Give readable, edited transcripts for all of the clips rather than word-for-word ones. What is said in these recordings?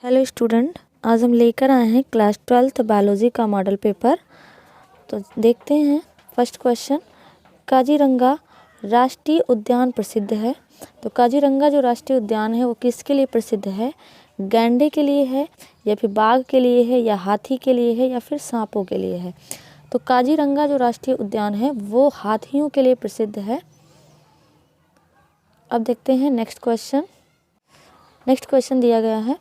Hello student, आज हम लेकर आए हैं क्लास 12th बायोलॉजी का मॉडल पेपर। तो देखते हैं फर्स्ट क्वेश्चन। काजीरंगा राष्ट्रीय उद्यान प्रसिद्ध है। तो काजीरंगा जो राष्ट्रीय उद्यान है वो किसके लिए प्रसिद्ध है? गैंडे के लिए है, या फिर बाघ के लिए है, या हाथी के लिए है, या फिर सांपों के लिए है? तो काजीरंगा जो राष्ट्रीय उद्यान है वो हाथियों के लिए प्रसिद्ध है। अब देखते हैं नेक्स्ट क्वेश्चन। नेक्स्ट क्वेश्चन दिया गया है,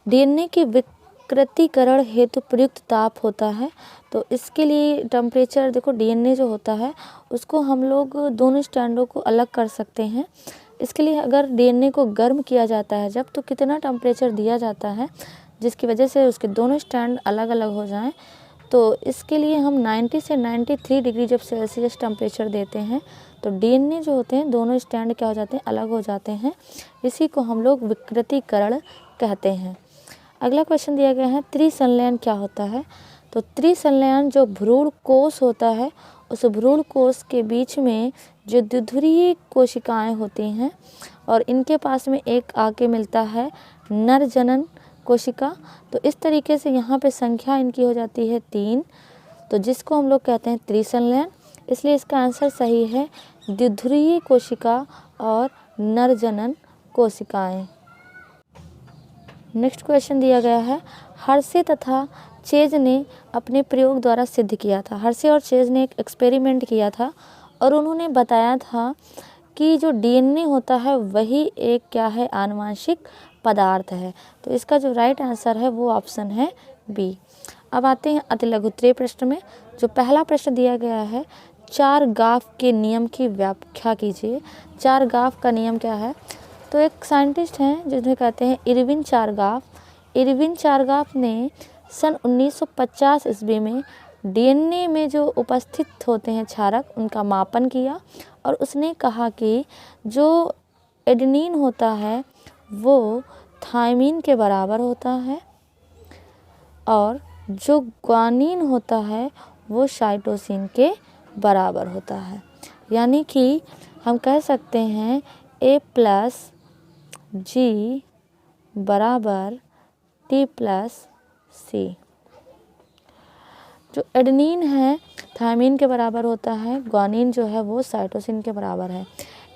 डीएनए के विकृतीकरण हेतु प्रयुक्त ताप होता है। तो इसके लिए टेम्परेचर देखो, डीएनए जो होता है उसको हम लोग दोनों स्टैंडों को अलग कर सकते हैं। इसके लिए अगर डीएनए को गर्म किया जाता है जब, तो कितना टेम्परेचर दिया जाता है जिसकी वजह से उसके दोनों स्टैंड अलग अलग हो जाएं। तो इसके लिए हम 90 से 93 डिग्री जब सेल्सियस टेम्परेचर देते हैं तो डीएनए जो होते हैं दोनों स्टैंड क्या हो जाते हैं, अलग हो जाते हैं। इसी को हम लोग विकृतीकरण कहते हैं। अगला क्वेश्चन दिया गया है, त्रिसंलयन क्या होता है? तो त्रिसंलयन जो भ्रूण कोश होता है उस भ्रूण कोश के बीच में जो द्विध्रुवीय कोशिकाएं होती हैं और इनके पास में एक आके मिलता है नर जनन कोशिका। तो इस तरीके से यहाँ पे संख्या इनकी हो जाती है 3, तो जिसको हम लोग कहते हैं त्रिसंलयन। इसलिए इसका आंसर सही है द्विध्रुवीय कोशिका और नर जनन कोशिकाएं। नेक्स्ट क्वेश्चन दिया गया है, हर्शे तथा चेज ने अपने प्रयोग द्वारा सिद्ध किया था। हर्शे और चेज ने एक एक्सपेरिमेंट किया था और उन्होंने बताया था कि जो डीएनए होता है वही एक क्या है, आनुवांशिक पदार्थ है। तो इसका जो राइट आंसर है वो ऑप्शन है बी। अब आते हैं अति लघुत्तरीय प्रश्न में। जो पहला प्रश्न दिया गया है, चारगाफ के नियम की व्याख्या कीजिए। चारगाफ का नियम क्या है? तो एक साइंटिस्ट हैं जिन्हें कहते हैं इरविन चारगाफ। इरविन चारगाफ ने सन 1950 ईस्वी में डीएनए में जो उपस्थित होते हैं क्षारक उनका मापन किया और उसने कहा कि जो एडेनिन होता है वो थायमिन के बराबर होता है और जो ग्वानिन होता है वो साइटोसिन के बराबर होता है। यानी कि हम कह सकते हैं A+G बराबर T+C। जो एडेनिन है थायमिन के बराबर होता है, ग्वानिन जो है वो साइटोसिन के बराबर है।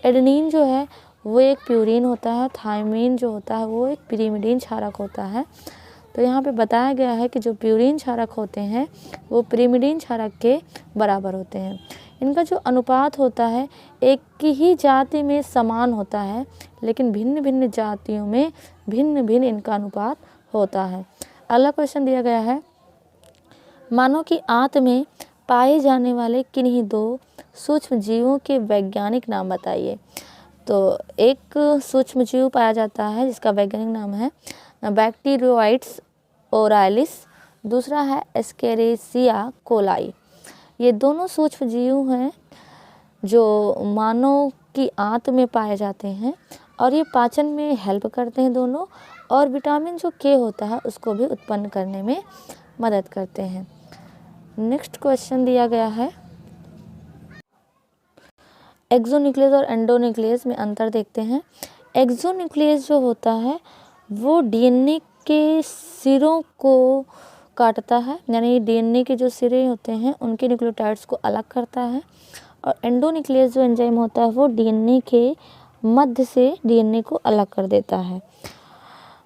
एडेनिन जो है वो एक प्यूरिन होता है, थायमिन जो होता है वो एक पिरिमिडीन क्षारक होता है। तो यहाँ पे बताया गया है कि जो प्यूरिन क्षारक होते हैं वो पिरिमिडीन क्षारक के बराबर होते हैं। इनका जो अनुपात होता है एक ही जाति में समान होता है, लेकिन भिन्न भिन्न जातियों में भिन्न भिन्न इनका अनुपात होता है। अगला क्वेश्चन दिया गया है, मानव की आंत में पाए जाने वाले किन्हीं 2 सूक्ष्म जीवों के वैज्ञानिक नाम बताइए। तो एक सूक्ष्म जीव पाया जाता है जिसका वैज्ञानिक नाम है बैक्टीरियोइड्स ओरालिस, दूसरा है एस्केरिसिया कोलाई। ये दोनों सूक्ष्म जीव हैं जो मानव की आंत में पाए जाते हैं और ये पाचन में हेल्प करते हैं दोनों, और विटामिन जो के होता है उसको भी उत्पन्न करने में मदद करते हैं। नेक्स्ट क्वेश्चन दिया गया है, एक्सोन्यूक्लियस और एंडोन्यूक्लियस में अंतर देखते हैं। एक्सोन्यूक्लियस जो होता है वो डीएनए के सिरों को काटता है, यानी डीएनए के जो सिरे होते हैं उनके न्यूक्लियोटाइड्स को अलग करता है। और एंडोन्यूक्लियस जो एंजाइम होता है वो डीएनए के मध्य से डीएनए को अलग कर देता है।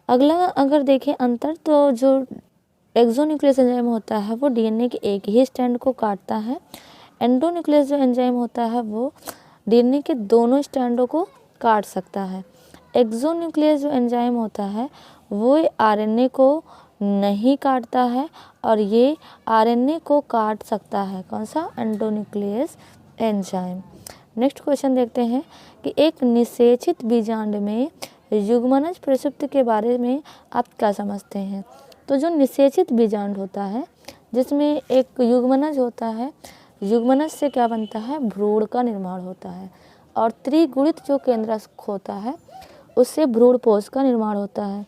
अगला अगर देखें अंतर, तो जो एक्सोन्यूक्लियस एंजाइम होता है वो डीएनए के एक ही स्ट्रैंड को काटता है। एंडोन्यूक्लियस जो एंजाइम होता है वो डीएनए के दोनों स्ट्रैंडों को काट सकता है। एक्सोन्यूक्लियस जो एंजाइम होता है वो आरएनए को नहीं काटता है और ये आरएनए को काट सकता है। कौन सा? Endonuclease enzyme. नेक्स्ट क्वेश्चन देखते हैं कि एक निषेचित बीजांड में युग्मनज प्रसुप्त के बारे में आप क्या समझते हैं? तो जो निषेचित बीजांड होता है जिसमें एक युग्मनज होता है, युग्मनज से क्या बनता है? भ्रूण का निर्माण होता है। और त्रिगुणित जो केंद्रक होता है उससे भ्रूणपोष का निर्माण होता है।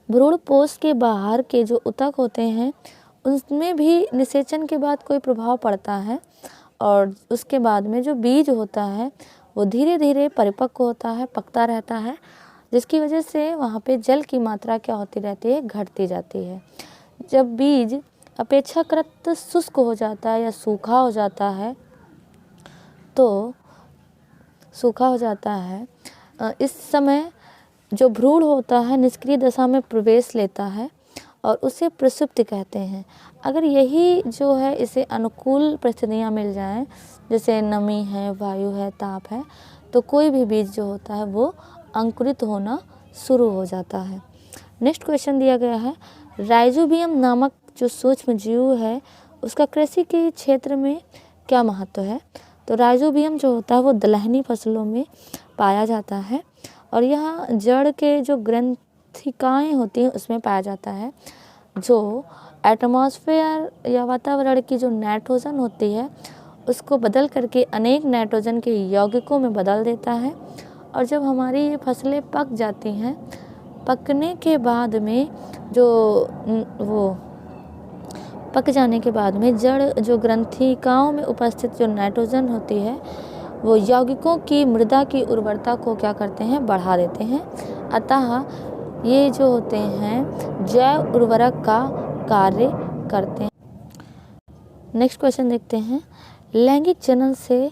भ्रूणपोष के बाहर के जो ऊतक होते हैं उसमें भी निषेचन के बाद कोई प्रभाव पड़ता है और उसके बाद में जो बीज होता है वो धीरे धीरे परिपक्व होता है, पकता रहता है। जिसकी वजह से वहाँ पे जल की मात्रा क्या होती रहती है, घटती जाती है। जब बीज अपेक्षाकृत शुष्क हो जाता है या सूखा हो जाता है इस समय जो भ्रूण होता है निष्क्रिय दशा में प्रवेश लेता है और उसे प्रसुप्ति कहते हैं। अगर यही जो है इसे अनुकूल परिस्थितियाँ मिल जाएं, जैसे नमी है, वायु है, ताप है, तो कोई भी बीज जो होता है वो अंकुरित होना शुरू हो जाता है। नेक्स्ट क्वेश्चन दिया गया है, राइजोबियम नामक जो सूक्ष्म जीव है उसका कृषि के क्षेत्र में क्या महत्व है। तो राइजोबियम जो होता है वो दलहनी फसलों में पाया जाता है और यह जड़ के जो ग्रंथिकाएँ होती हैं उसमें पाया जाता है, जो एटमॉस्फेयर या वातावरण की जो नाइट्रोजन होती है उसको बदल करके अनेक नाइट्रोजन के यौगिकों में बदल देता है। और जब हमारी ये फसलें पक जाती हैं, पकने के बाद में पक जाने के बाद में जड़ जो ग्रंथिकाओं में उपस्थित जो नाइट्रोजन होती है वो यौगिकों की मृदा की उर्वरता को क्या करते हैं, बढ़ा देते हैं। अतः ये जो होते हैं जैव उर्वरक का कार्य करते हैं। नेक्स्ट क्वेश्चन देखते हैं, लैंगिक जनन से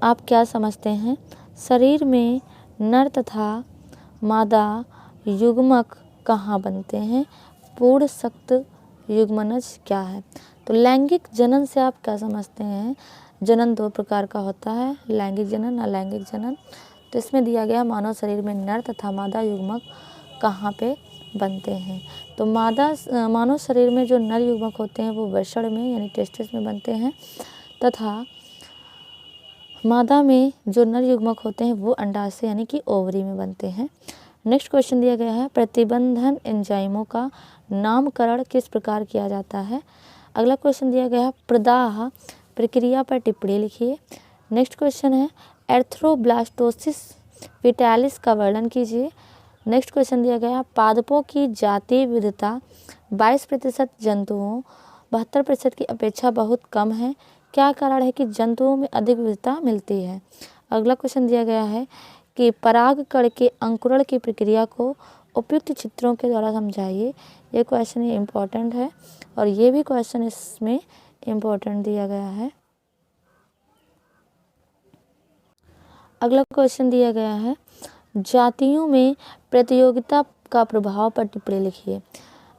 आप क्या समझते हैं। शरीर में नर तथा मादा युग्मक कहाँ बनते हैं, पूर्ण शक्त युग्मनज क्या है। तो लैंगिक जनन से आप क्या समझते हैं। जनन दो प्रकार का होता है, लैंगिक जनन, अलैंगिक जनन। तो इसमें दिया गया मानव शरीर में नर तथा मादा युग्मक कहाँ पे बनते हैं। तो मानव शरीर में जो नर युग्मक होते हैं वो वृषण में यानी टेस्टिस में बनते हैं तथा मादा में जो नर युग्मक होते हैं वो अंडाशय यानी कि ओवरी में बनते हैं। नेक्स्ट क्वेश्चन दिया गया है, प्रतिबंधन एंजाइमों का नामकरण किस प्रकार किया जाता है। अगला क्वेश्चन दिया गया है, प्रदाह प्रक्रिया पर टिप्पणी लिखिए। नेक्स्ट क्वेश्चन है, एर्थ्रोब्लास्टोसिस विटालिस का वर्णन कीजिए। नेक्स्ट क्वेश्चन दिया गया, पादपों की जातीय विविधता 22% जंतुओं 72% की अपेक्षा बहुत कम है, क्या कारण है कि जंतुओं में अधिक विविधता मिलती है। अगला क्वेश्चन दिया गया है कि परागकण के अंकुरण की प्रक्रिया को उपयुक्त चित्रों के द्वारा समझाइए। ये क्वेश्चन ये इम्पोर्टेंट है और ये भी क्वेश्चन इसमें इम्पोर्टेंट दिया गया है। अगला क्वेश्चन दिया गया है, जातियों में प्रतियोगिता का प्रभाव पर टिप्पणी लिखिए।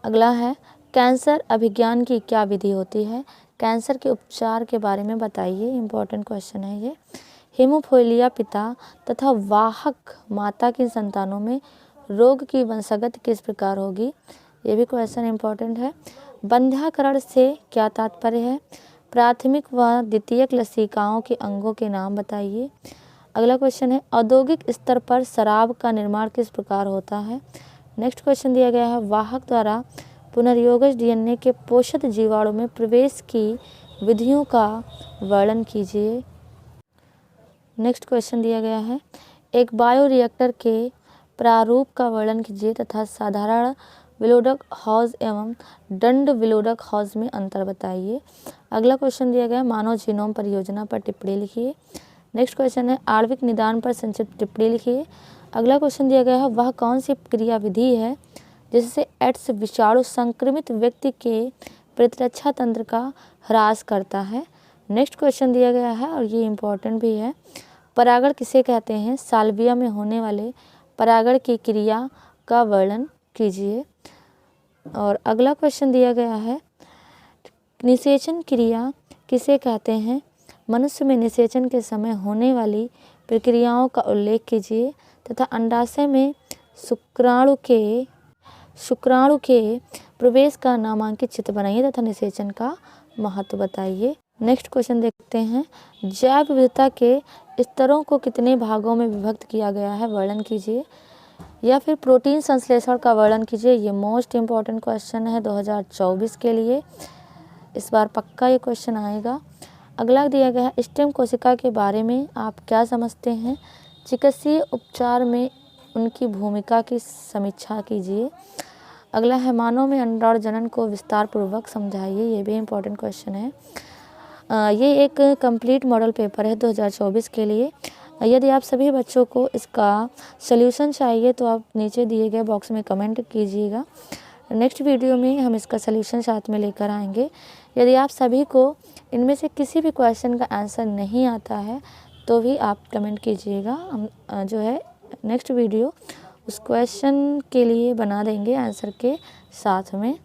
अगला है, कैंसर अभिज्ञान की क्या विधि होती है, कैंसर के उपचार के बारे में बताइए। इम्पोर्टेंट क्वेश्चन है ये। हेमोफिलिया पिता तथा वाहक माता की संतानों में रोग की वंशागत किस प्रकार होगी, ये भी क्वेश्चन इम्पोर्टेंट है। बंध्याकरण से क्या तात्पर्य है, प्राथमिक व द्वितीयक लसिकाओं के अंगों के नाम बताइए। अगला क्वेश्चन है, औद्योगिक स्तर पर शराब का निर्माण किस प्रकार होता है। नेक्स्ट क्वेश्चन दिया गया है, वाहक द्वारा पुनर्योगज डीएनए के पोषक जीवाणु में प्रवेश की विधियों का वर्णन कीजिए। नेक्स्ट क्वेश्चन दिया गया है, एक बायोरिएक्टर के प्रारूप का वर्णन कीजिए तथा साधारण विलोडक हौज एवं दंड विलोडक हौज में अंतर बताइए। अगला क्वेश्चन दिया गया है, मानव जीनोम परियोजना पर टिप्पणी लिखिए। नेक्स्ट क्वेश्चन है, आणविक निदान पर संक्षिप्त टिप्पणी लिखिए। अगला क्वेश्चन दिया गया है, वह कौन सी क्रिया विधि है जिससे एड्स विषाणु संक्रमित व्यक्ति के प्रतिरक्षा तंत्र का ह्रास करता है। नेक्स्ट क्वेश्चन दिया गया है और ये इम्पोर्टेंट भी है, परागण किसे कहते हैं, साल्विया में होने वाले परागण की क्रिया का वर्णन कीजिए। और अगला क्वेश्चन दिया गया है, निषेचन क्रिया किसे कहते हैं, मनुष्य में निषेचन के समय होने वाली प्रक्रियाओं का उल्लेख कीजिए तथा अंडाशय में शुक्राणु के प्रवेश का नामांकित चित्र बनाइए तथा निषेचन का महत्व बताइए। नेक्स्ट क्वेश्चन देखते हैं, जैव विविधता के स्तरों को कितने भागों में विभक्त किया गया है, वर्णन कीजिए। या फिर प्रोटीन संश्लेषण का वर्णन कीजिए। ये मोस्ट इम्पॉर्टेंट क्वेश्चन है 2024 के लिए, इस बार पक्का ये क्वेश्चन आएगा। अगला दिया गया है, स्टेम कोशिका के बारे में आप क्या समझते हैं, चिकित्सीय उपचार में उनकी भूमिका की समीक्षा कीजिए। अगला है, मानव में अंडाणु जनन को विस्तार पूर्वक समझाइए। ये भी इम्पोर्टेंट क्वेश्चन है। ये एक कंप्लीट मॉडल पेपर है 2024 के लिए। यदि आप सभी बच्चों को इसका सल्यूशन चाहिए तो आप नीचे दिए गए बॉक्स में कमेंट कीजिएगा। नेक्स्ट वीडियो में हम इसका सल्यूशन साथ में लेकर आएंगे। यदि आप सभी को इनमें से किसी भी क्वेश्चन का आंसर नहीं आता है तो भी आप कमेंट कीजिएगा। हम जो है नेक्स्ट वीडियो उस क्वेश्चन के लिए बना देंगे आंसर के साथ में।